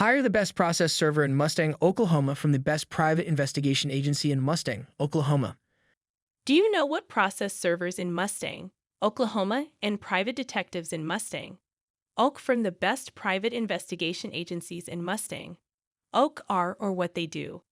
Hire the best process server in Mustang, Oklahoma from the best private investigation agency in Mustang, Oklahoma. Do you know what process servers in Mustang, Oklahoma, and private detectives in Mustang, Oak from the best private investigation agencies in Mustang, Oak are or what they do?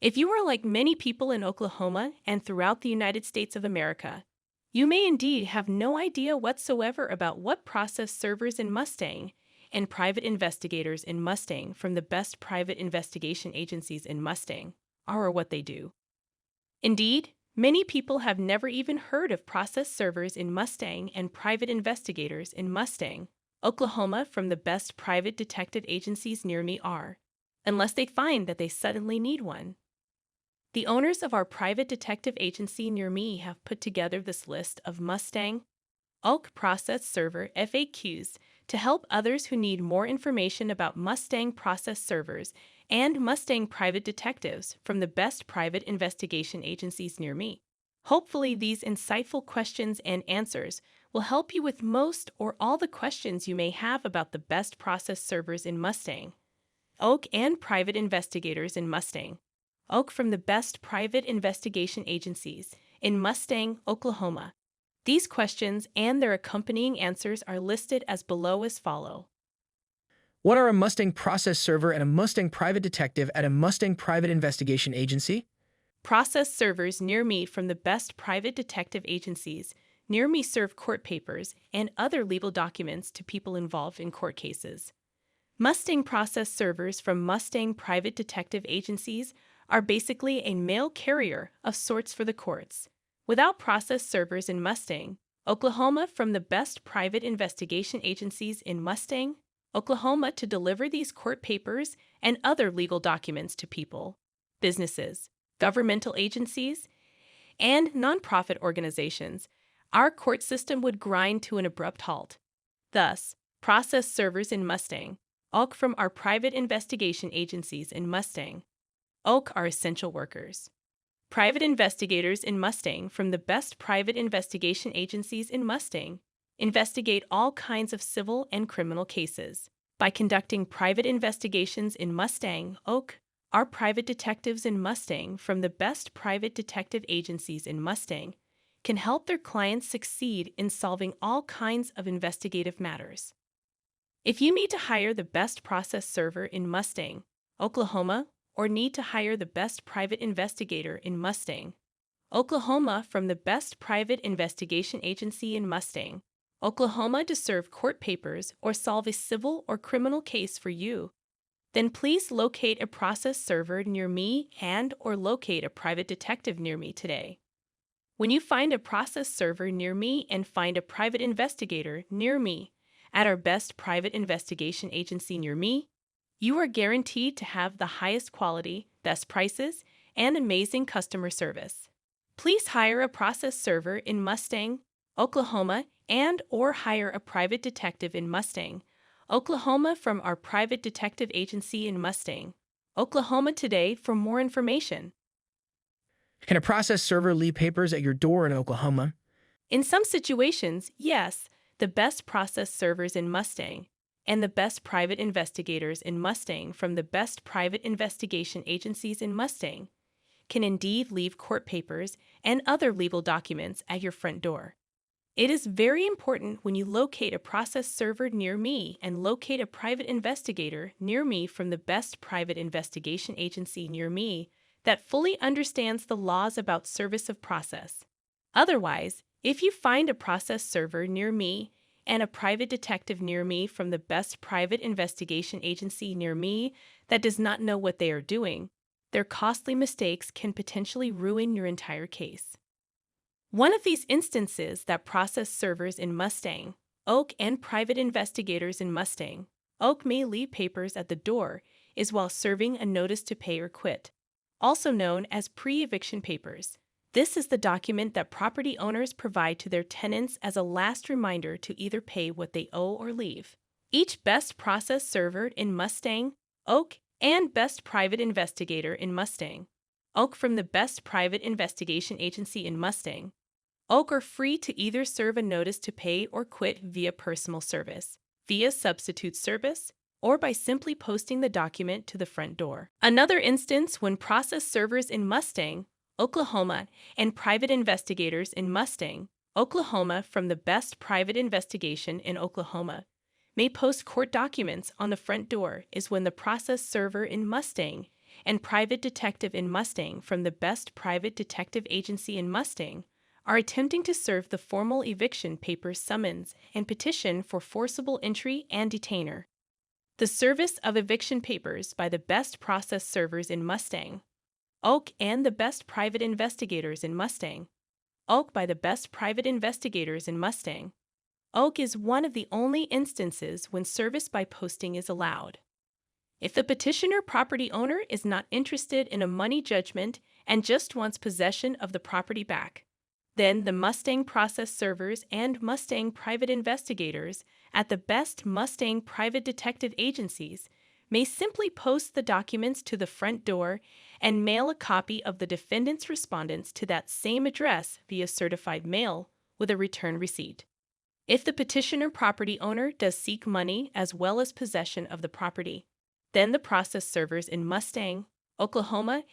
If you are like many people in Oklahoma and throughout the United States of America, you may indeed have no idea whatsoever about what process servers in Mustang and private investigators in Mustang from the best private investigation agencies in Mustang are or what they do. Indeed, many people have never even heard of process servers in Mustang and private investigators in Mustang, Oklahoma from the best private detective agencies near me are, unless they find that they suddenly need one. The owners of our private detective agency near me have put together this list of Mustang, Oak process server FAQs to help others who need more information about Mustang process servers and Mustang private detectives from the best private investigation agencies near me. Hopefully, these insightful questions and answers will help you with most or all the questions you may have about the best process servers in Mustang, Oak, and private investigators in Mustang, Oak from the best private investigation agencies in Mustang, Oklahoma. These questions and their accompanying answers are listed as below as follow. What are a Mustang process server and a Mustang private detective at a Mustang private investigation agency? Process servers near me from the best private detective agencies near me serve court papers and other legal documents to people involved in court cases. Mustang process servers from Mustang private detective agencies are basically a mail carrier of sorts for the courts. Without process servers in Mustang, Oklahoma from the best private investigation agencies in Mustang, Oklahoma to deliver these court papers and other legal documents to people, businesses, governmental agencies, and nonprofit organizations, our court system would grind to an abrupt halt. Thus, process servers in Mustang, Oak from our private investigation agencies in Mustang, Oak are essential workers. Private investigators in Mustang from the best private investigation agencies in Mustang investigate all kinds of civil and criminal cases. By conducting private investigations in Mustang, Oak, our private detectives in Mustang from the best private detective agencies in Mustang can help their clients succeed in solving all kinds of investigative matters. If you need to hire the best process server in Mustang, Oklahoma, or need to hire the best private investigator in Mustang, Oklahoma from the best private investigation agency in Mustang, Oklahoma to serve court papers or solve a civil or criminal case for you, then please locate a process server near me and or locate a private detective near me today. When you find a process server near me and find a private investigator near me at our best private investigation agency near me, you are guaranteed to have the highest quality, best prices, and amazing customer service. Please hire a process server in Mustang, Oklahoma, and or hire a private detective in Mustang, Oklahoma from our private detective agency in Mustang, Oklahoma today for more information. Can a process server leave papers at your door in Oklahoma? In some situations, yes, the best process servers in Mustang and the best private investigators in Mustang from the best private investigation agencies in Mustang can indeed leave court papers and other legal documents at your front door. It is very important when you locate a process server near me and locate a private investigator near me from the best private investigation agency near me that fully understands the laws about service of process. Otherwise, if you find a process server near me and a private detective near me from the best private investigation agency near me that does not know what they are doing, their costly mistakes can potentially ruin your entire case. One of these instances that process servers in Mustang, Oak, and private investigators in Mustang, Oak may leave papers at the door is while serving a notice to pay or quit, also known as pre-eviction papers. This is the document that property owners provide to their tenants as a last reminder to either pay what they owe or leave. Each best process server in Mustang, Oak, and best private investigator in Mustang, Oak from the best private investigation agency in Mustang, Oak are free to either serve a notice to pay or quit via personal service, via substitute service, or by simply posting the document to the front door. Another instance when process servers in Mustang, Oklahoma, and private investigators in Mustang, Oklahoma from the best private investigation in Oklahoma may post court documents on the front door is when the process server in Mustang and private detective in Mustang from the best private detective agency in Mustang are attempting to serve the formal eviction papers summons and petition for forcible entry and detainer. The service of eviction papers by the best process servers in Mustang, Oak and the best private investigators in Mustang, Oak by the best private investigators in Mustang, Oak is one of the only instances when service by posting is allowed. If the petitioner property owner is not interested in a money judgment and just wants possession of the property back, then the Mustang process servers and Mustang private investigators at the best Mustang private detective agencies may simply post the documents to the front door and mail a copy of the defendant's respondents to that same address via certified mail with a return receipt. If the petitioner property owner does seek money as well as possession of the property, then the process servers in Mustang, Oklahoma,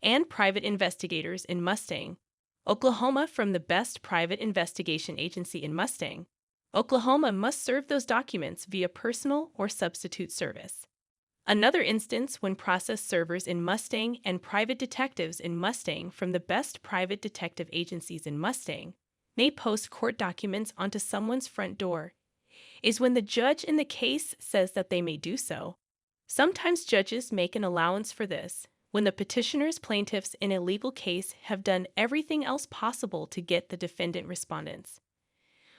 and private investigators in Mustang, Oklahoma from the best private investigation agency in Mustang, Oklahoma must serve those documents via personal or substitute service. Another instance when process servers in Mustang and private detectives in Mustang from the best private detective agencies in Mustang may post court documents onto someone's front door is when the judge in the case says that they may do so. Sometimes judges make an allowance for this when the petitioner's plaintiffs in a legal case have done everything else possible to get the defendant respondents.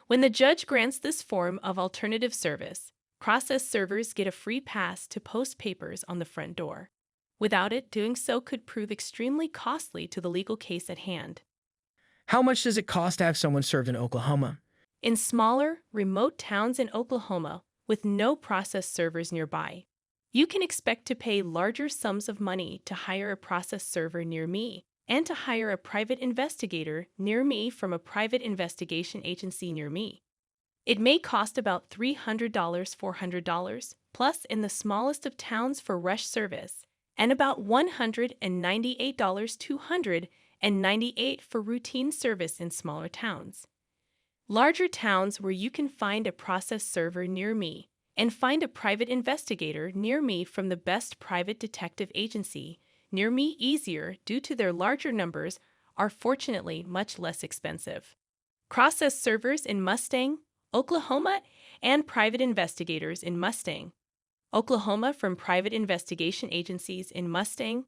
When the judge grants this form of alternative service, process servers get a free pass to post papers on the front door. Without it, doing so could prove extremely costly to the legal case at hand. How much does it cost to have someone served in Oklahoma? In smaller, remote towns in Oklahoma with no process servers nearby, you can expect to pay larger sums of money to hire a process server near me and to hire a private investigator near me from a private investigation agency near me. It may cost about $300, $400, plus in the smallest of towns for rush service, and about $198, $298 for routine service in smaller towns. Larger towns where you can find a process server near me and find a private investigator near me from the best private detective agency near me easier due to their larger numbers are fortunately much less expensive. Process servers in Mustang, Oklahoma, and private investigators in Mustang, Oklahoma from private investigation agencies in Mustang,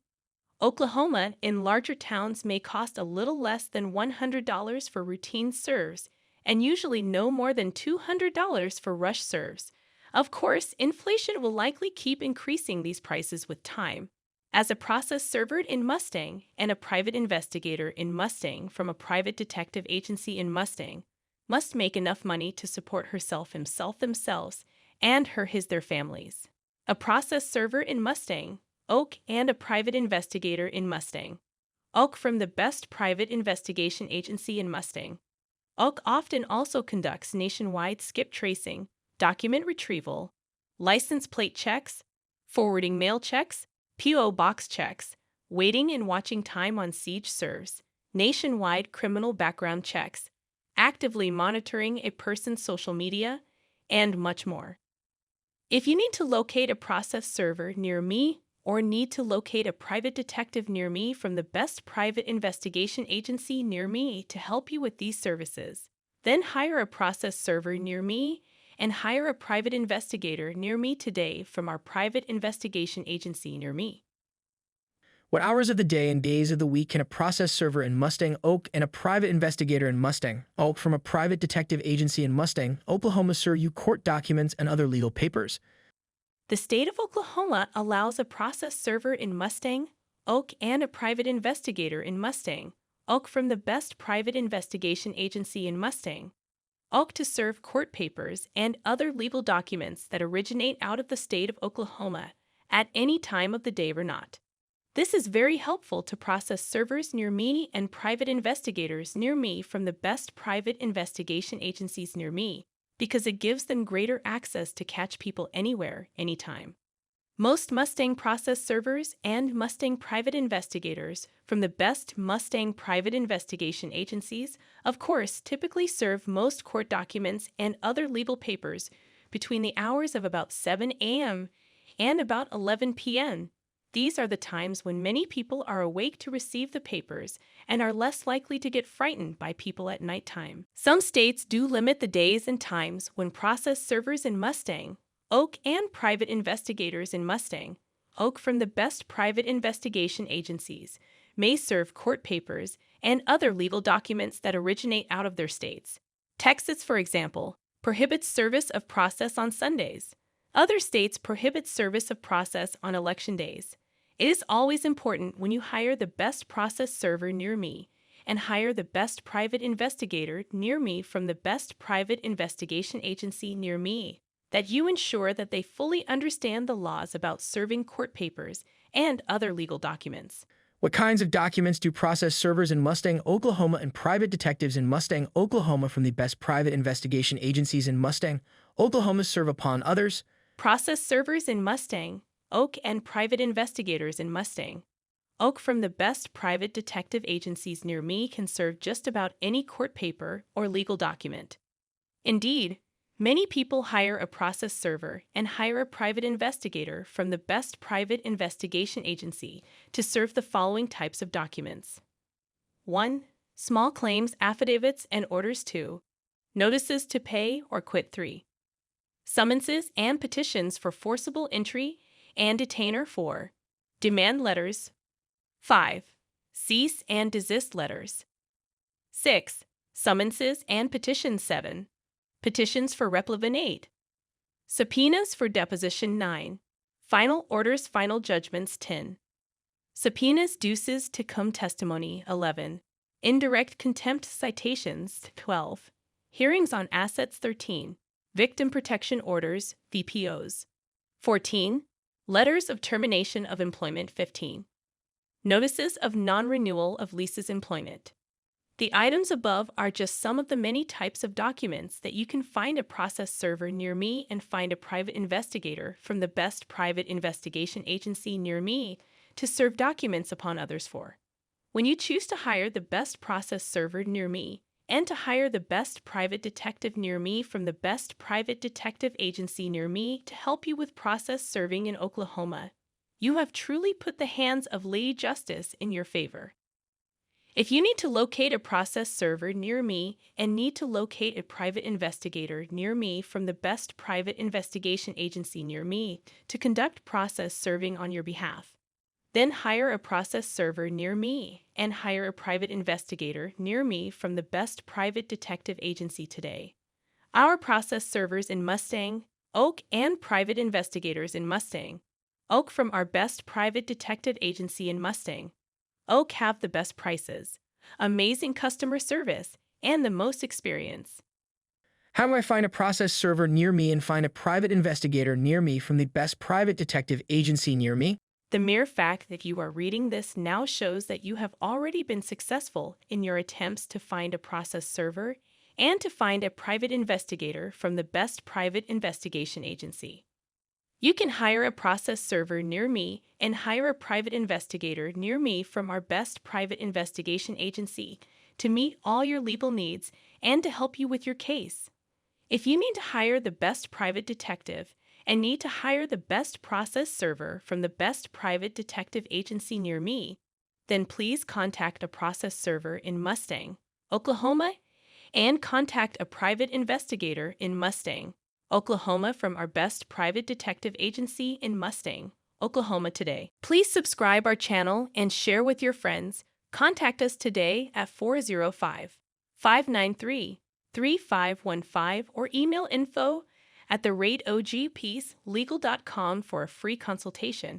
Oklahoma in larger towns may cost a little less than $100 for routine serves and usually no more than $200 for rush serves. Of course, inflation will likely keep increasing these prices with time, as a process server in Mustang and a private investigator in Mustang from a private detective agency in Mustang must make enough money to support herself themselves and their families. A process server in Mustang, Oak, and a private investigator in Mustang, Oak from the best private investigation agency in Mustang. Oak often also conducts nationwide skip tracing, document retrieval, license plate checks, forwarding mail checks, P.O. box checks, waiting and watching time on siege serves, nationwide criminal background checks, actively monitoring a person's social media, and much more. If you need to locate a process server near me or need to locate a private detective near me from the best private investigation agency near me to help you with these services, then hire a process server near me and hire a private investigator near me today from our private investigation agency near me. What hours of the day and days of the week can a process server in Mustang, Oak, and a private investigator in Mustang, Oak from a private detective agency in Mustang, Oklahoma serve you court documents and other legal papers? The state of Oklahoma allows a process server in Mustang, Oak, and a private investigator in Mustang, Oak from the best private investigation agency in Mustang, Oak to serve court papers and other legal documents that originate out of the state of Oklahoma at any time of the day or not. This is very helpful to process servers near me and private investigators near me from the best private investigation agencies near me, because it gives them greater access to catch people anywhere, anytime. Most Mustang process servers and Mustang private investigators from the best Mustang private investigation agencies, of course, typically serve most court documents and other legal papers between the hours of about 7 a.m. and about 11 p.m. These are the times when many people are awake to receive the papers and are less likely to get frightened by people at nighttime. Some states do limit the days and times when process servers in Mustang, Oak, and private investigators in Mustang, Oak from the best private investigation agencies, may serve court papers and other legal documents that originate out of their states. Texas, for example, prohibits service of process on Sundays. Other states prohibit service of process on election days. It is always important when you hire the best process server near me and hire the best private investigator near me from the best private investigation agency near me that you ensure that they fully understand the laws about serving court papers and other legal documents. What kinds of documents do process servers in Mustang, Oklahoma and private detectives in Mustang, Oklahoma from the best private investigation agencies in Mustang, Oklahoma serve upon others? Process servers in Mustang, Oak, and private investigators in Mustang, Oak from the best private detective agencies near me can serve just about any court paper or legal document. Indeed, many people hire a process server and hire a private investigator from the best private investigation agency to serve the following types of documents. 1. Small claims affidavits and orders. 2. Notices to pay or quit. 3. Summonses and petitions for forcible entry and detainer. 4. Demand letters. 5. Cease and desist letters. 6. Summonses and petitions. 7. Petitions for replevin. 8. Subpoenas for deposition. 9. Final orders, final judgments. 10. Subpoenas duces to cum testimony. 11. Indirect contempt citations. 12. Hearings on assets. 13. Victim protection orders, VPOs. 14. Letters of termination of employment. 15. Notices of non-renewal of leases employment. The items above are just some of the many types of documents that you can find a process server near me and find a private investigator from the best private investigation agency near me to serve documents upon others for. When you choose to hire the best process server near me and to hire the best private detective near me from the best private detective agency near me to help you with process serving in Oklahoma, you have truly put the hands of Lady Justice in your favor. If you need to locate a process server near me and need to locate a private investigator near me from the best private investigation agency near me to conduct process serving on your behalf, then hire a process server near me and hire a private investigator near me from the best private detective agency today. Our process servers in Mustang, Oak, and private investigators in Mustang, Oak from our best private detective agency in Mustang, Oak have the best prices, amazing customer service, and the most experience. How do I find a process server near me and find a private investigator near me from the best private detective agency near me? The mere fact that you are reading this now shows that you have already been successful in your attempts to find a process server and to find a private investigator from the best private investigation agency. You can hire a process server near me and hire a private investigator near me from our best private investigation agency to meet all your legal needs and to help you with your case. If you need to hire the best private detective and need to hire the best process server from the best private detective agency near me, then please contact a process server in Mustang, Oklahoma, and contact a private investigator in Mustang, Oklahoma from our best private detective agency in Mustang, Oklahoma today. Please subscribe our channel and share with your friends. Contact us today at 405-593-3515 or email info@therateogpeacelegal.com for a free consultation.